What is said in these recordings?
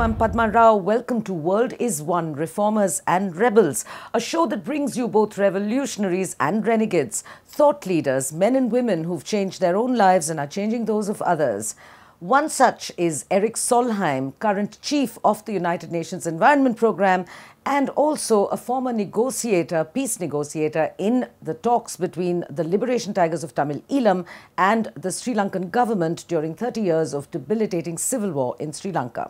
I'm Padma Rao. Welcome to World is One, Reformers and Rebels, a show that brings you both revolutionaries and renegades, thought leaders, men and women who've changed their own lives and are changing those of others. One such is Erich Solheim, current chief of the United Nations Environment Programme and also a former negotiator, peace negotiator in the talks between the Liberation Tigers of Tamil Eelam and the Sri Lankan government during 30 years of debilitating civil war in Sri Lanka.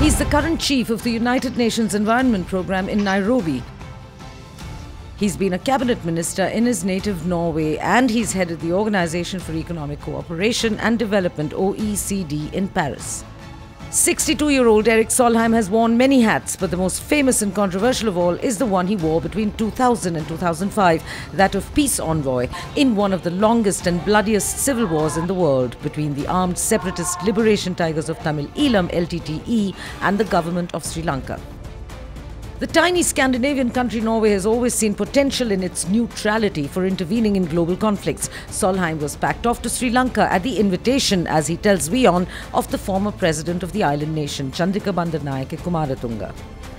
He's the current chief of the United Nations Environment Programme in Nairobi. He's been a cabinet minister in his native Norway and he's headed the Organization for Economic Cooperation and Development (OECD) in Paris. 62-year-old Erich Solheim has worn many hats, but the most famous and controversial of all is the one he wore between 2000 and 2005, that of peace envoy, in one of the longest and bloodiest civil wars in the world between the armed separatist Liberation Tigers of Tamil Eelam (LTTE) and the government of Sri Lanka. The tiny Scandinavian country Norway has always seen potential in its neutrality for intervening in global conflicts. Solheim was packed off to Sri Lanka at the invitation, as he tells WION, of the former president of the island nation, Chandrika Bandaranaike Kumaratunga.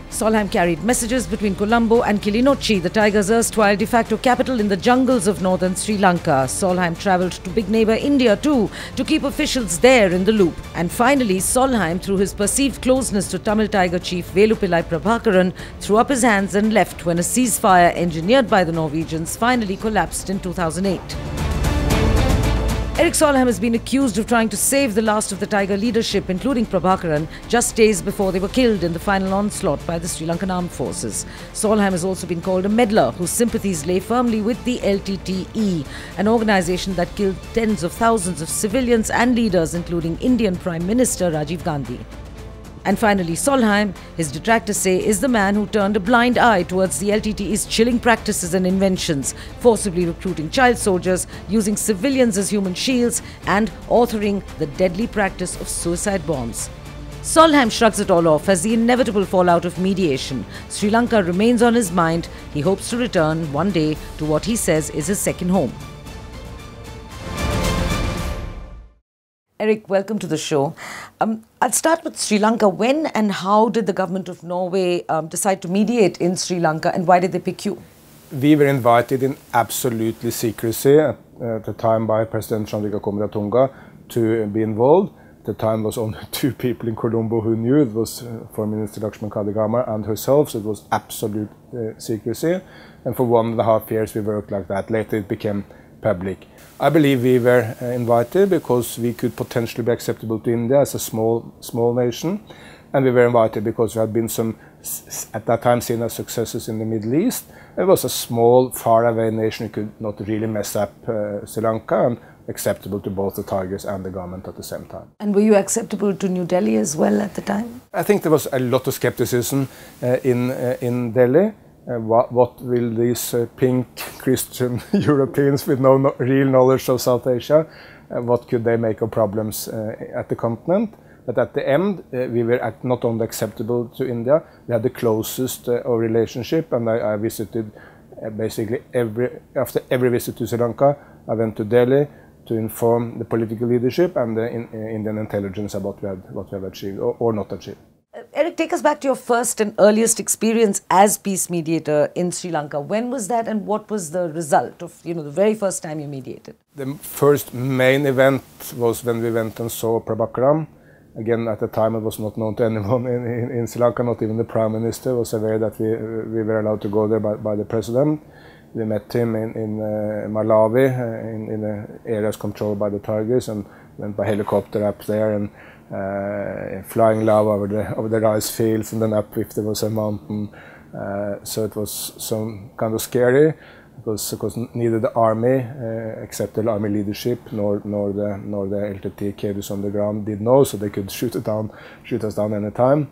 Solheim carried messages between Colombo and Kilinochchi, the Tigers' erstwhile de facto capital in the jungles of northern Sri Lanka. Solheim travelled to big neighbour India too, to keep officials there in the loop. And finally, Solheim, through his perceived closeness to Tamil Tiger chief Velupillai Prabhakaran, threw up his hands and left when a ceasefire engineered by the Norwegians finally collapsed in 2008. Erich Solheim has been accused of trying to save the last of the Tiger leadership, including Prabhakaran, just days before they were killed in the final onslaught by the Sri Lankan armed forces. Solheim has also been called a meddler whose sympathies lay firmly with the LTTE, an organisation that killed tens of thousands of civilians and leaders, including Indian Prime Minister Rajiv Gandhi. And finally, Solheim, his detractors say, is the man who turned a blind eye towards the LTTE's chilling practices and inventions, forcibly recruiting child soldiers, using civilians as human shields, and authoring the deadly practice of suicide bombs. Solheim shrugs it all off as the inevitable fallout of mediation. Sri Lanka remains on his mind. He hopes to return one day to what he says is his second home. Erich, welcome to the show. I'll start with Sri Lanka. When and how did the government of Norway decide to mediate in Sri Lanka, and why did they pick you? We were invited in absolutely secrecy at the time by President Chandrika Kumaratunga to be involved. At the time was only two people in Colombo who knew. It was Foreign Minister Lakshman Kadagama and herself, so it was absolute secrecy. And for 1.5 years we worked like that. Later it became public. I believe we were invited because we could potentially be acceptable to India as a small nation, and we were invited because there had been some, at that time, seen as successes in the Middle East. It was a small, far-away nation who could not really mess up Sri Lanka, and acceptable to both the Tigers and the government at the same time. And were you acceptable to New Delhi as well at the time? I think there was a lot of skepticism in Delhi. What will these pink Christian Europeans with no real knowledge of South Asia, what could they make of problems at the continent? But at the end, we were not only acceptable to India, we had the closest relationship, and I visited basically after every visit to Sri Lanka, I went to Delhi to inform the political leadership and the Indian intelligence about what we had achieved or not achieved. Erich, take us back to your first and earliest experience as peace mediator in Sri Lanka. When was that, and what was the result of the very first time you mediated? The first main event was when we went and saw Prabhakaran. Again, at the time it was not known to anyone in Sri Lanka, not even the Prime Minister was aware that we were allowed to go there by the President. We met him in Malawi, in the areas controlled by the Tigers, and went by helicopter up there and flying low over the rice fields, and then up if there was a mountain. So it was some kind of scary, because neither the army, except the army leadership, nor the LTTE cadres on the ground did know, so they could shoot us down any time.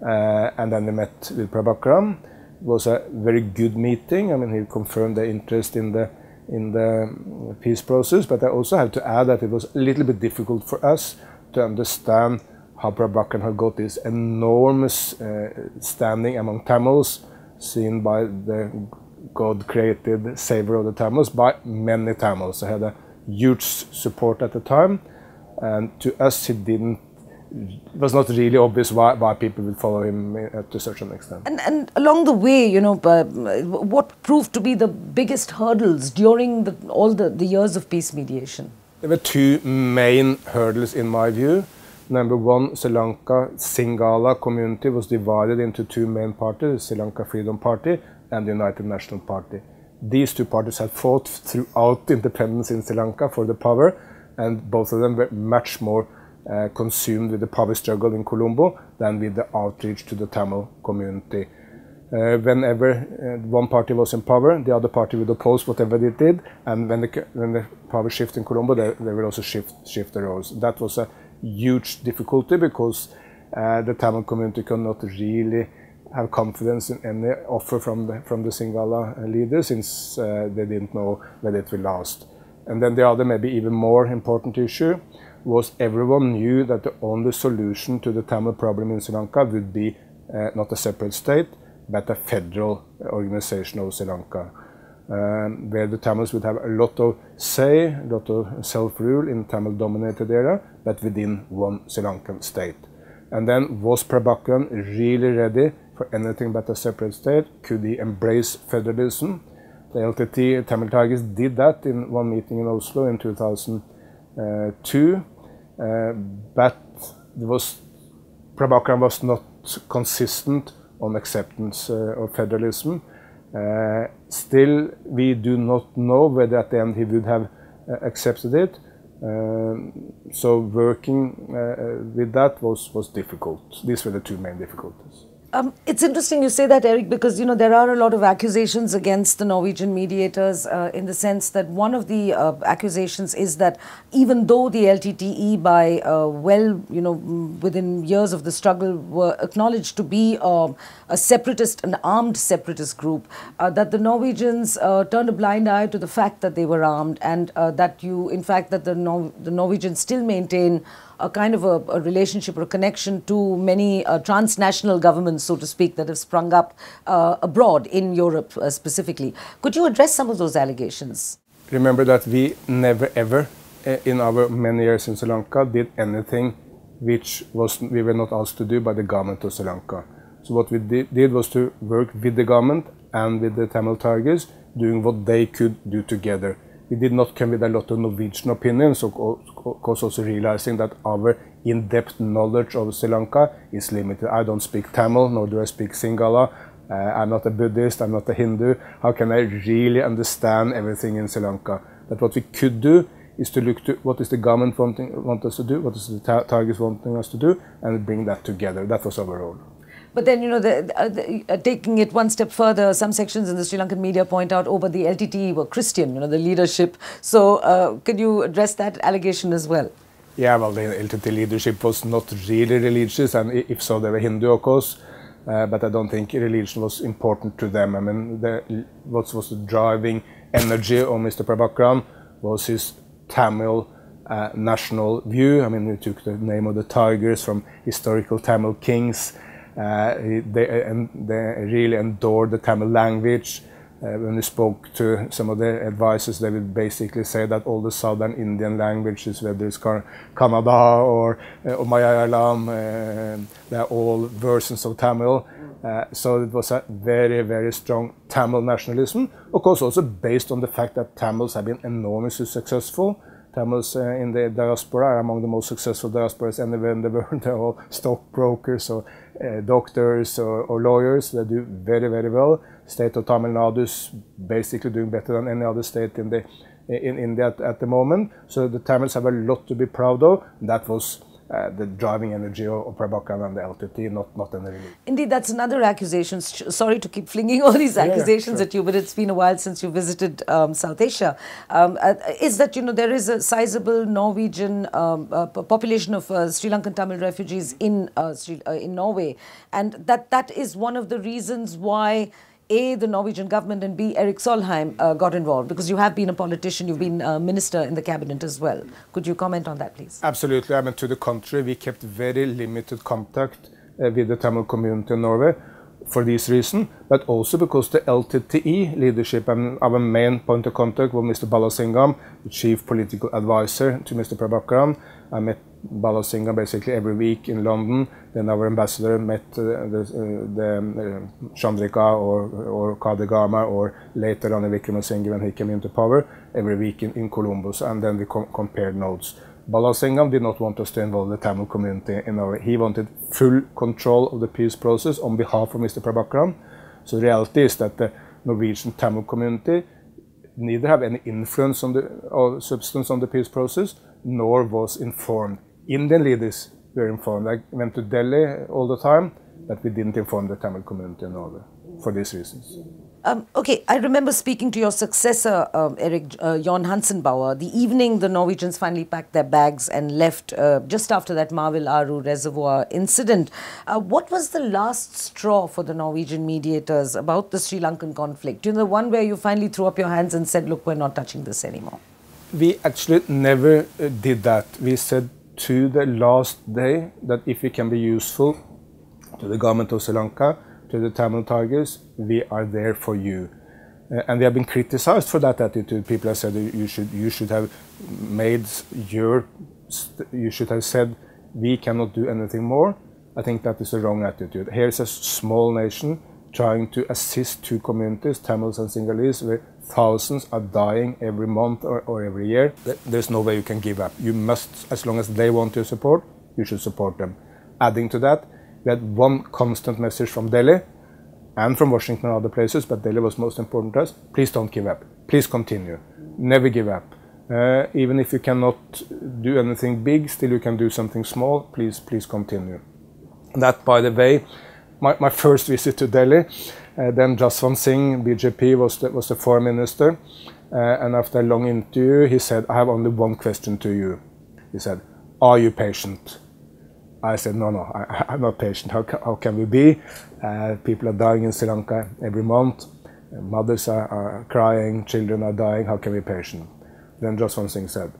And then we met with Prabhakaran. It was a very good meeting. I mean, he confirmed the interest in the peace process, but I also have to add that it was a little bit difficult for us to understand how Prabhakaran had got this enormous standing among Tamils, seen by the God-created savior of the Tamils by many Tamils. They had a huge support at the time, And to us, it was not really obvious why people would follow him to such an extent. And along the way, you know, what proved to be the biggest hurdles during all the years of peace mediation? There were two main hurdles in my view. Number one, Sri Lanka Sinhala community was divided into two main parties, the Sri Lanka Freedom Party and the United National Party. These two parties had fought throughout independence in Sri Lanka for the power, and both of them were much more consumed with the power struggle in Colombo than with the outreach to the Tamil community. Whenever one party was in power, the other party would oppose whatever it did, and when the power shifted in Colombo, they would also shift the roles. That was a huge difficulty because the Tamil community could not really have confidence in any offer from the Sinhala leaders, since they didn't know whether it will last. And then the other, maybe even more important issue was everyone knew that the only solution to the Tamil problem in Sri Lanka would be not a separate state, but a federal organization of Sri Lanka, where the Tamils would have a lot of say, a lot of self-rule in Tamil-dominated area, but within one Sri Lankan state. And then, was Prabhakaran really ready for anything but a separate state? Could he embrace federalism? The LTTE Tamil Tigers did that in one meeting in Oslo in 2002, but Prabhakaran was not consistent on acceptance of federalism. Still, we do not know whether at the end he would have accepted it. So working with that was difficult. These were the two main difficulties. It's interesting you say that, Eric, because, you know, there are a lot of accusations against the Norwegian mediators in the sense that one of the accusations is that even though the LTTE within years of the struggle were acknowledged to be an armed separatist group, that the Norwegians turned a blind eye to the fact that they were armed, and that the Norwegians still maintain a kind of a relationship or a connection to many transnational governments, so to speak, that have sprung up abroad in Europe specifically. Could you address some of those allegations? Remember that we never ever, in our many years in Sri Lanka, did anything which we were not asked to do by the government of Sri Lanka. So what we did was to work with the government and with the Tamil Tigers, doing what they could do together. We did not come with a lot of Norwegian opinions, of course also realizing that our in-depth knowledge of Sri Lanka is limited. I don't speak Tamil, nor do I speak Sinhala. I'm not a Buddhist, I'm not a Hindu. How can I really understand everything in Sri Lanka? But what we could do is to look to what is the government want us to do, what is the Tigers wanting us to do, and bring that together. That was our role. But then, you know, taking it one step further, some sections in the Sri Lankan media point out, but the LTTE were Christian, you know, the leadership. So could you address that allegation as well? Yeah, well, the LTTE leadership was not really religious, and if so, they were Hindu, of course. But I don't think religion was important to them. I mean, what was the driving energy of Mr. Prabhakaran was his Tamil national view. I mean, he took the name of the Tigers from historical Tamil kings. They really adored the Tamil language. When we spoke to some of their advisors, they would basically say that all the southern Indian languages, whether it's Kannada or Malayalam, they're all versions of Tamil. So it was a very, very strong Tamil nationalism. Of course, also based on the fact that Tamils have been enormously successful. Tamils in the diaspora are among the most successful diasporas anywhere in the world. They're all stockbrokers or doctors or lawyers. They do very, very well. State of Tamil Nadu is basically doing better than any other state in India at the moment. So the Tamils have a lot to be proud of. That was the driving energy of Prabhakaran and the LTTE, not any religion. Indeed, that's another accusation. Sorry to keep flinging all these accusations at you, but it's been a while since you visited South Asia. Is that, you know, there is a sizable Norwegian population of Sri Lankan Tamil refugees in Norway, and that is one of the reasons why A, the Norwegian government, and B, Erich Solheim got involved, because you have been a politician, you've been a minister in the cabinet as well. Could you comment on that, please? Absolutely. I mean, to the contrary, we kept very limited contact with the Tamil community in Norway. for this reason, but also because the LTTE leadership and our main point of contact was Mr. Balasingham, the chief political advisor to Mr. Prabhakaran. I met Balasingham basically every week in London. Then our ambassador met Chandrika or Kadegama, or later on Wickramasinghe when he came into power, every week in Columbus, and then we compared notes. Balasingham did not want us to involve the Tamil community in Norway. He wanted full control of the peace process on behalf of Mr. Prabhakaran. So the reality is that the Norwegian Tamil community neither have any influence on the or substance on the peace process, nor was informed. Indian leaders were informed. I went to Delhi all the time, but we didn't inform the Tamil community in Norway for these reasons. Okay, I remember speaking to your successor, Erik Jon Hansenbauer, the evening the Norwegians finally packed their bags and left just after that Marvel Aru reservoir incident. What was the last straw for the Norwegian mediators about the Sri Lankan conflict? You know, the one where you finally threw up your hands and said, look, we're not touching this anymore. We actually never did that. We said to the last day that if we can be useful to the government of Sri Lanka, to the Tamil Tigers, we are there for you. And we have been criticized for that attitude. People have said you should have said we cannot do anything more. I think that is a wrong attitude. Here's a small nation trying to assist two communities, Tamils and Sinhalese, where thousands are dying every month or every year. There's no way you can give up. You must, as long as they want your support, you should support them. Adding to that, we had one constant message from Delhi and from Washington and other places, but Delhi was most important to us. Please don't give up. Please continue. Never give up. Even if you cannot do anything big, still you can do something small. Please continue. That, by the way, my first visit to Delhi, then Jaswant Singh, BJP, was the foreign minister. And after a long interview, he said, I have only one question to you. He said, are you patient? I said, no, I'm not patient. How can we be? People are dying in Sri Lanka every month. Mothers are crying, children are dying. How can we be patient? Then Jaswant Singh said,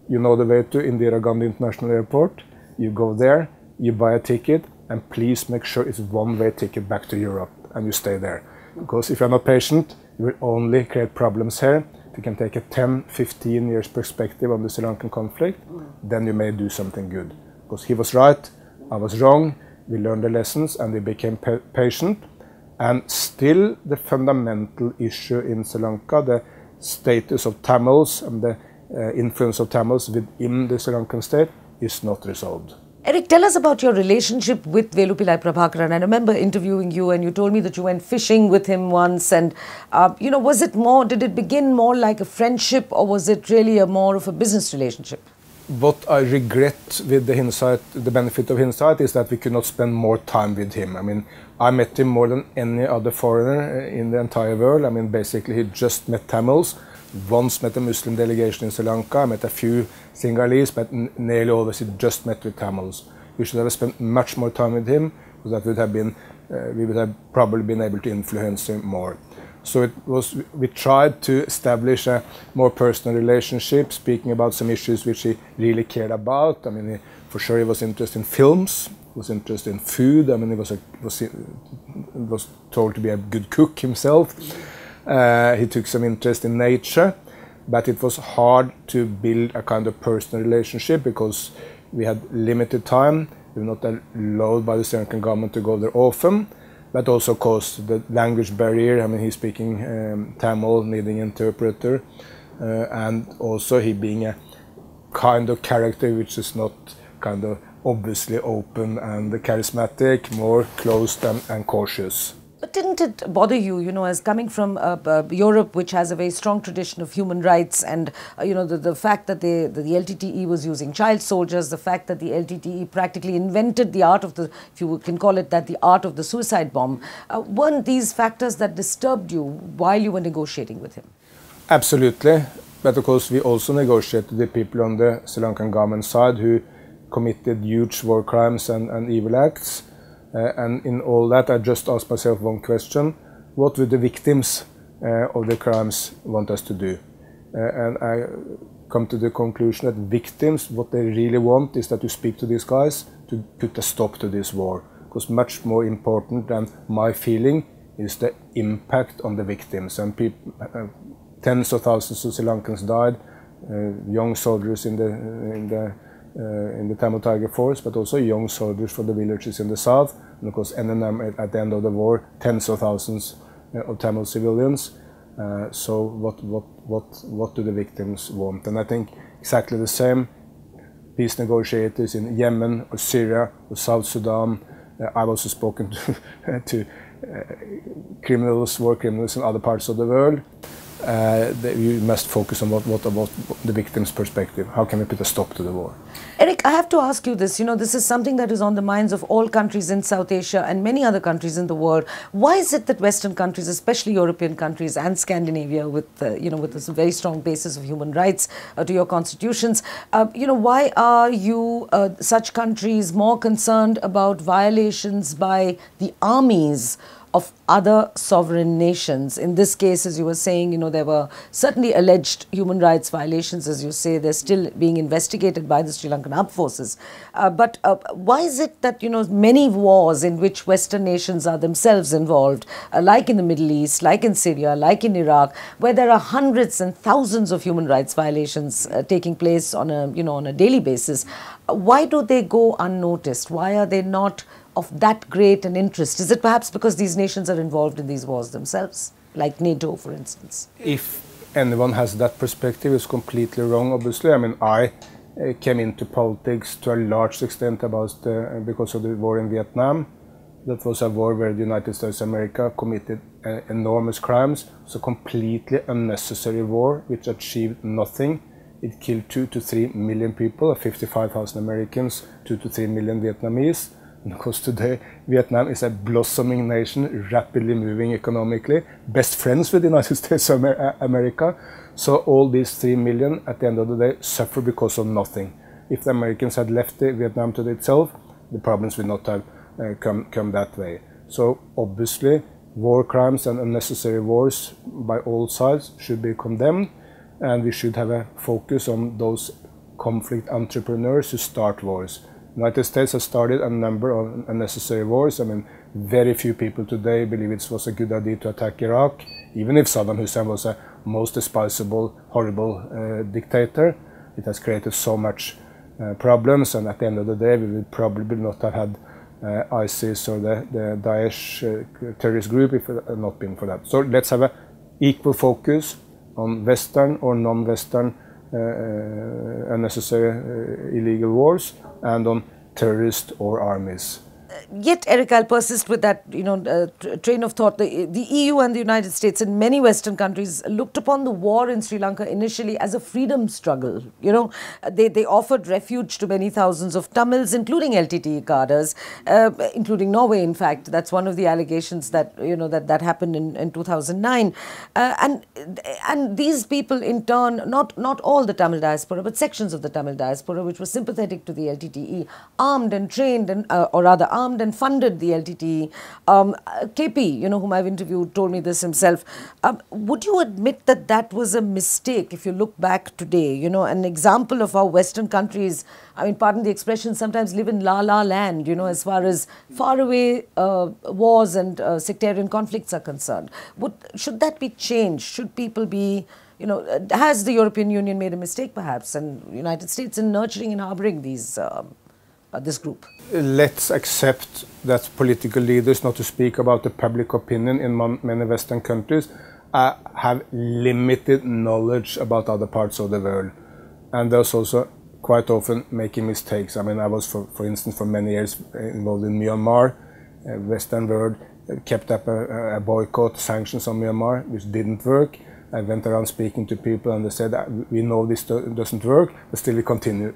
you know the way to Indira Gandhi International Airport? You go there, you buy a ticket, and please make sure it's one-way ticket back to Europe, and you stay there. Because if you're not patient, you will only create problems here. If you can take a 10-15 years perspective on the Sri Lankan conflict, then you may do something good. Because he was right, I was wrong, we learned the lessons and we became patient. And still the fundamental issue in Sri Lanka, the status of Tamils and the influence of Tamils within the Sri Lankan state, is not resolved. Erik, tell us about your relationship with Velupillai Prabhakaran. I remember interviewing you and you told me that you went fishing with him once, and was it more, did it begin more like a friendship, or was it really more of a business relationship? What I regret with the benefit of hindsight, is that we could not spend more time with him. I mean, I met him more than any other foreigner in the entire world. I mean, basically he just met Tamils, once met a Muslim delegation in Sri Lanka, I met a few Sinhalese, but nearly always he just met with Tamils. We should have spent much more time with him, because that would have been, we would have probably been able to influence him more. So we tried to establish a more personal relationship, speaking about some issues which he really cared about. I mean, for sure he was interested in films, was interested in food. I mean, he was told to be a good cook himself. He took some interest in nature, but it was hard to build a kind of personal relationship because we had limited time. We were not allowed by the Sri Lankan government to go there often. But also, of course, the language barrier. I mean, he's speaking Tamil, needing interpreter, and also he being a kind of character which is not kind of obviously open and charismatic, more closed and cautious. But didn't it bother you, as coming from Europe, which has a very strong tradition of human rights, and, the fact that the LTTE was using child soldiers, the fact that the LTTE practically invented the art of the, if you can call it that, the art of the suicide bomb, weren't these factors that disturbed you while you were negotiating with him? Absolutely. But of course, we also negotiated with people on the Sri Lankan government side who committed huge war crimes and evil acts. And in all that, I just asked myself one question: what would the victims of the crimes want us to do? And I come to the conclusion that victims, what they really want is that you speak to these guys to put a stop to this war. because much more important than my feeling is the impact on the victims. And tens of thousands of Sri Lankans died, young soldiers in the Tamil Tiger Force, but also young soldiers from the villages in the south, and of course NNM at the end of the war, tens of thousands of Tamil civilians. So what do the victims want? And I think exactly the same. Peace negotiators in Yemen or Syria or South Sudan. I've also spoken to criminals, war criminals in other parts of the world. You must focus on what about the victim's perspective. How can we put a stop to the war? Erich, I have to ask you this. You know, this is something that is on the minds of all countries in South Asia and many other countries in the world. Why is it that Western countries, especially European countries and Scandinavia, with with this very strong basis of human rights to your constitutions, why are such countries more concerned about violations by the armies of other sovereign nations? In this case, as you were saying, there were certainly alleged human rights violations, as you say. They're still being investigated by the Sri Lankan armed forces. But why is it that, many wars in which Western nations are themselves involved, like in the Middle East, like in Syria, like in Iraq, where there are hundreds and thousands of human rights violations taking place on a daily basis, why do they go unnoticed? Why are they not of that great an interest? Is it perhaps because these nations are involved in these wars themselves, like NATO, for instance? If anyone has that perspective, it's completely wrong, obviously. I mean, I came into politics to a large extent because of the war in Vietnam. That was a war where the United States of America committed enormous crimes. It's a completely unnecessary war which achieved nothing. It killed 2 to 3 million people, 55,000 Americans, 2 to 3 million Vietnamese. And of course today Vietnam is a blossoming nation, rapidly moving economically, best friends with the United States of America. So all these 3 million at the end of the day suffer because of nothing. If the Americans had left Vietnam to itself, the problems would not have come that way. So obviously war crimes and unnecessary wars by all sides should be condemned, and we should have a focus on those conflict entrepreneurs who start wars. The United States has started a number of unnecessary wars. I mean, very few people today believe it was a good idea to attack Iraq, even if Saddam Hussein was a most despisable, horrible dictator. It has created so much problems, and at the end of the day, we would probably not have had ISIS or the Daesh terrorist group if it had not been for that. So let's have an equal focus on Western or non-Western unnecessary illegal wars and on terrorists or armies. Yet, Erich, I'll persist with that, train of thought. The EU and the United States and many Western countries looked upon the war in Sri Lanka initially as a freedom struggle. They offered refuge to many thousands of Tamils, including LTTE cadres, including Norway. In fact, that's one of the allegations that that happened in 2009. And these people, in turn, not all the Tamil diaspora, but sections of the Tamil diaspora, which were sympathetic to the LTTE, armed and trained, or rather armed and funded the LTTE. KP, whom I've interviewed, told me this himself. Would you admit that that was a mistake if you look back today? An example of how Western countries, I mean, pardon the expression, sometimes live in la-la land, as far as faraway wars and sectarian conflicts are concerned. Should that be changed? Should people be, has the European Union made a mistake perhaps, and the United States in nurturing and harboring this group? Let's accept that political leaders, not to speak about the public opinion in many Western countries, have limited knowledge about other parts of the world. And there's also quite often making mistakes. I mean, I was, for instance, for many years involved in Myanmar. Western world kept up a boycott, sanctions on Myanmar, which didn't work. I went around speaking to people and they said, we know this doesn't work, but still we continue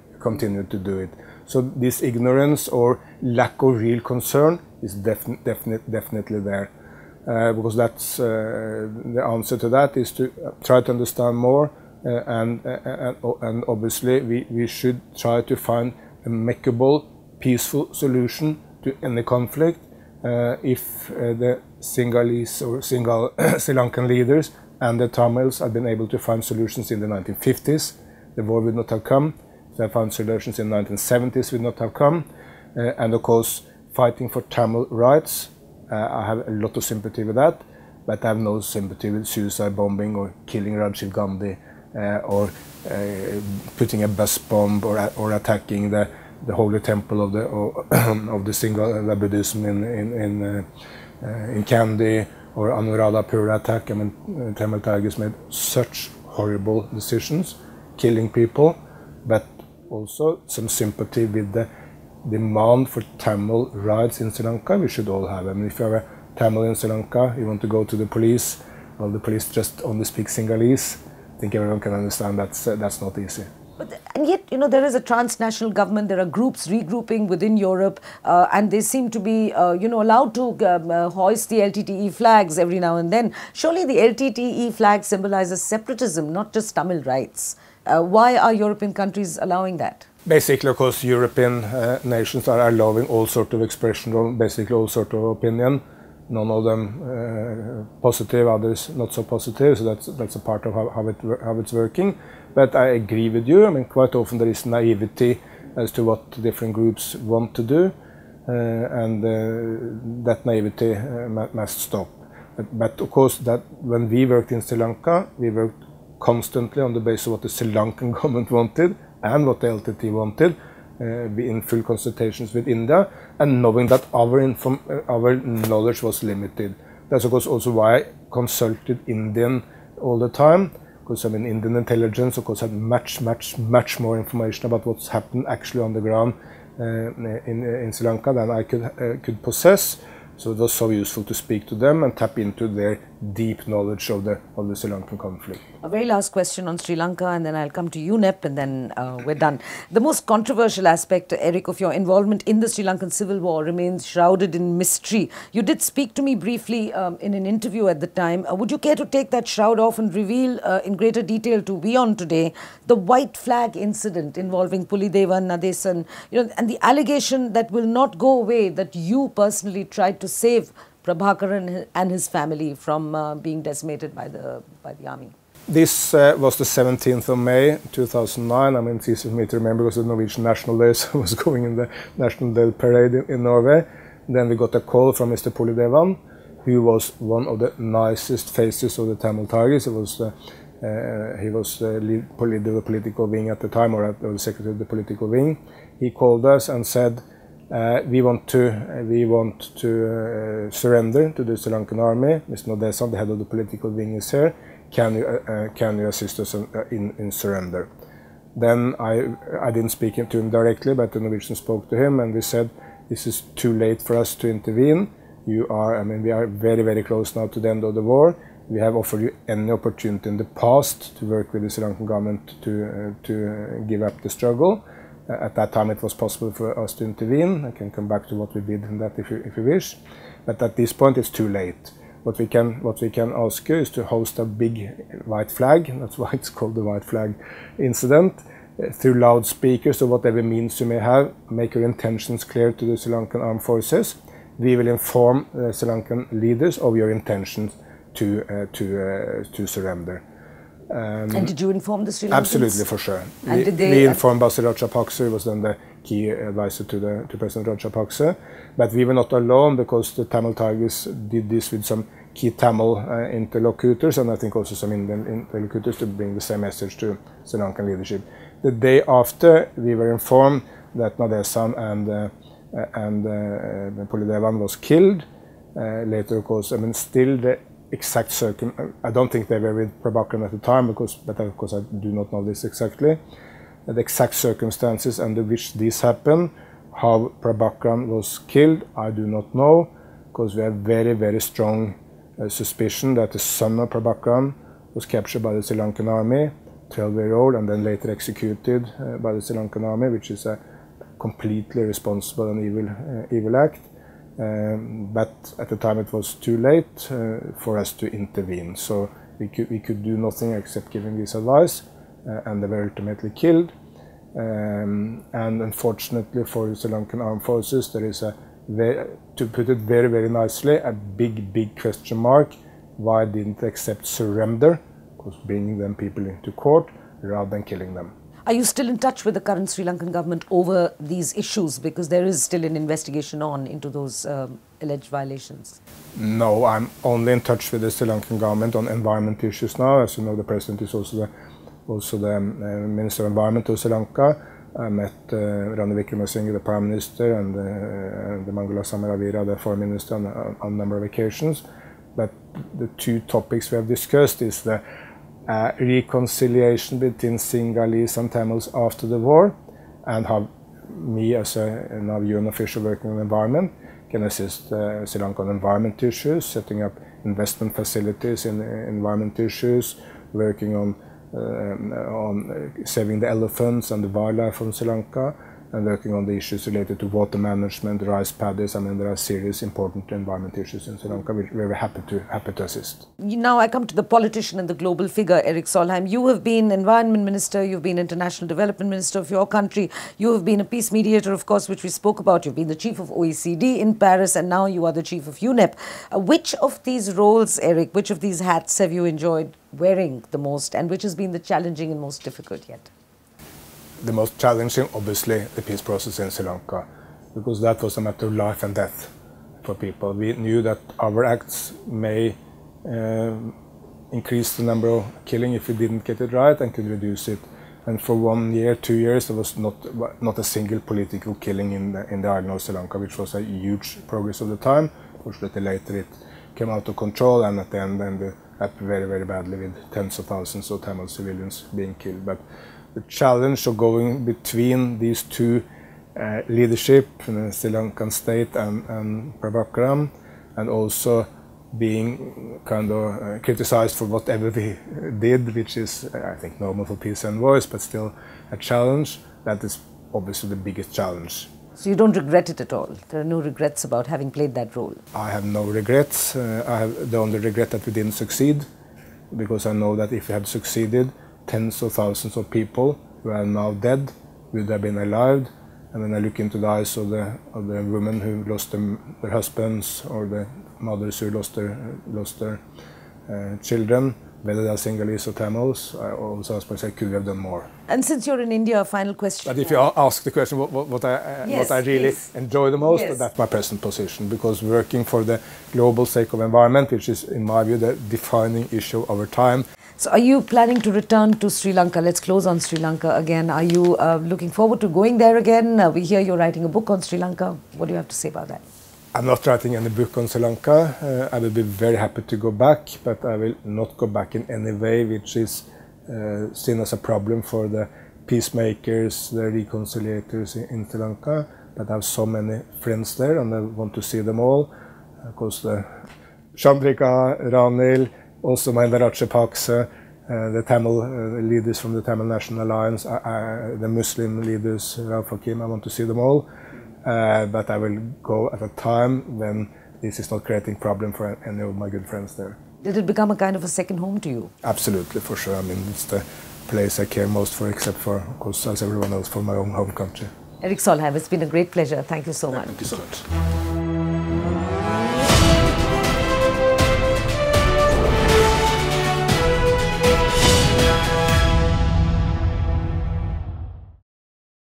to do it. So this ignorance or lack of real concern is definitely there. Because that's the answer to that is to try to understand more, and obviously we should try to find a amicable, peaceful solution to any conflict. If the Sinhalese or Sri Lankan leaders and the Tamils have been able to find solutions in the 1950s, the war would not have come. They found solutions in the 1970s would not have come. And of course, fighting for Tamil rights. I have a lot of sympathy with that, but I have no sympathy with suicide bombing or killing Rajiv Gandhi or putting a bus bomb or attacking the holy temple of the Singhala Buddhism in Kandy, or Anuradhapura attack. I mean, Tamil Tigers made such horrible decisions, killing people, but also some sympathy with the demand for Tamil rights in Sri Lanka. We should all have. I mean, if you are a Tamil in Sri Lanka, you want to go to the police, well, the police just only speak Sinhalese. I think everyone can understand that's not easy. And yet, you know, there is a transnational government, there are groups regrouping within Europe, and they seem to be, you know, allowed to hoist the LTTE flags every now and then. Surely the LTTE flag symbolizes separatism, not just Tamil rights. Why are European countries allowing that? Basically, of course, European nations are allowing all sort of expression of basically all sort of opinion. None of them positive, others not so positive. So that's a part of how it's working. But I agree with you. I mean, quite often there is naivety as to what different groups want to do, and that naivety must stop. But of course, that when we worked in Sri Lanka, we worked constantly on the basis of what the Sri Lankan government wanted and what the LTTE wanted, in full consultations with India, and knowing that our knowledge was limited. That's of course also why I consulted Indian all the time, because I mean Indian intelligence of course had much more information about what's happened actually on the ground in Sri Lanka than I could possess. So it was so useful to speak to them and tap into their deep knowledge of the Sri Lankan conflict. A very last question on Sri Lanka, and then I'll come to UNEP, and then we're done. The most controversial aspect, Erich, of your involvement in the Sri Lankan civil war remains shrouded in mystery. You did speak to me briefly in an interview at the time. Would you care to take that shroud off and reveal in greater detail to WION today the white flag incident involving Pulidevan, Nadesan, you know, and the allegation that will not go away that you personally tried to save Prabhakaran and his family from being decimated by the army? This was the 17th of May 2009. I mean, it's easy for me to remember because the Norwegian National Day, so I was going in the National Day parade in Norway. Then we got a call from Mr. Pulidevan, who was one of the nicest faces of the Tamil Tigers. He was the lead of the political wing at the time, or the secretary of the political wing. He called us and said, we want to surrender to the Sri Lankan army. Mr. Nadesan, the head of the political wing, is here. Can you assist us in surrender? Then I didn't speak to him directly, but the Norwegian spoke to him, and we said, this is too late for us to intervene. We are very close now to the end of the war. We have offered you any opportunity in the past to work with the Sri Lankan government to give up the struggle. At that time it was possible for us to intervene. I can come back to what we did in that if you wish. But at this point it's too late. What we can ask you is to host a big white flag, that's why it's called the white flag incident, through loudspeakers or whatever means you may have. Make your intentions clear to the Sri Lankan armed forces. We will inform the Sri Lankan leaders of your intentions to surrender. And did you inform the Sri Lankans? Absolutely, for sure. And we informed Basil Rajapaksa, who was then the key advisor to President Rajapaksa. But we were not alone, because the Tamil Tigers did this with some key Tamil interlocutors, and I think also some Indian interlocutors, to bring the same message to Sri Lankan leadership. The day after, we were informed that Nadesan and Pulidevan was killed. Later, of course, still the exact I don't think they were with Prabhakaran at the time, but of course I do not know this exactly. The exact circumstances under which this happened, how Prabhakaran was killed, I do not know, because we have very strong suspicion that the son of Prabhakaran was captured by the Sri Lankan army, 12-year-old, and then later executed by the Sri Lankan army, which is a completely irresponsible and evil act. But at the time it was too late for us to intervene, so we could do nothing except giving this advice, and they were ultimately killed. And unfortunately for the Sri Lankan armed forces, there is to put it very nicely, a big question mark. Why didn't they accept surrender? Because bringing them people into court rather than killing them. Are you still in touch with the current Sri Lankan government over these issues? Because there is still an investigation on into those alleged violations. No, I'm only in touch with the Sri Lankan government on environment issues now. As you know, the president is also the Minister of Environment of Sri Lanka. I met Ranil Wickremesinghe, the Prime Minister, and the Mangala Samaravira, the Foreign Minister, on a number of occasions. But the two topics we have discussed is the reconciliation between Sinhalese and Tamils after the war, and how me as a now UN official working on environment can assist Sri Lanka on environment issues, setting up investment facilities in environment issues, working on saving the elephants and the wildlife from Sri Lanka, and working on the issues related to water management, rice paddies. I mean, there are serious, important environment issues in Sri Lanka, which we're very happy to assist. Now I come to the politician and the global figure, Erich Solheim. You have been Environment Minister, you've been International Development Minister of your country, you have been a peace mediator, of course, which we spoke about. You've been the chief of OECD in Paris, and now you are the chief of UNEP. Which of these roles, Erich, which of these hats have you enjoyed wearing the most, and which has been the challenging and most difficult yet? The most challenging, obviously, the peace process in Sri Lanka, because that was a matter of life and death for people. We knew that our acts may increase the number of killing if we didn't get it right, and could reduce it. And for 1 year, 2 years, there was not a single political killing in the island of Sri Lanka, which was a huge progress of the time. Fortunately, later it came out of control, and at the end ended up very, very badly, with tens of thousands of Tamil civilians being killed. But the challenge of going between these two leadership, the Sri Lankan state and Prabhakaran, and also being kind of criticized for whatever we did, which is, I think, normal for peace envoys, but still a challenge. That is obviously the biggest challenge. So you don't regret it at all? There are no regrets about having played that role? I have no regrets. I have the only regret that we didn't succeed, because I know that if we had succeeded, tens of thousands of people who are now dead would have been alive. And when I look into the eyes of the women who lost their husbands, or the mothers who lost their children, whether they are Sinhalese or Tamils, I always ask myself, could we have done more? And since you're in India, a final question. But if you ask the question what I really enjoy the most, that's my present position, because working for the global sake of environment, which is, in my view, the defining issue of our time. So are you planning to return to Sri Lanka? Let's close on Sri Lanka again. Are you looking forward to going there again? We hear you're writing a book on Sri Lanka. What do you have to say about that? I'm not writing any book on Sri Lanka. I will be very happy to go back, but I will not go back in any way which is seen as a problem for the peacemakers, the reconciliators in Sri Lanka. But I have so many friends there, and I want to see them all. Of course, Chandrika, Ranil, also Mahinda Rajapaksa, the Tamil leaders from the Tamil National Alliance, the Muslim leaders, Rauf Hakim, I want to see them all. But I will go at a time when this is not creating problem for any of my good friends there. Did it become a kind of a second home to you? Absolutely, for sure. I mean, it's the place I care most for, except for, of course, as everyone else, for my own home country. Erich Solheim, it's been a great pleasure. Thank you so much. Thank you so much.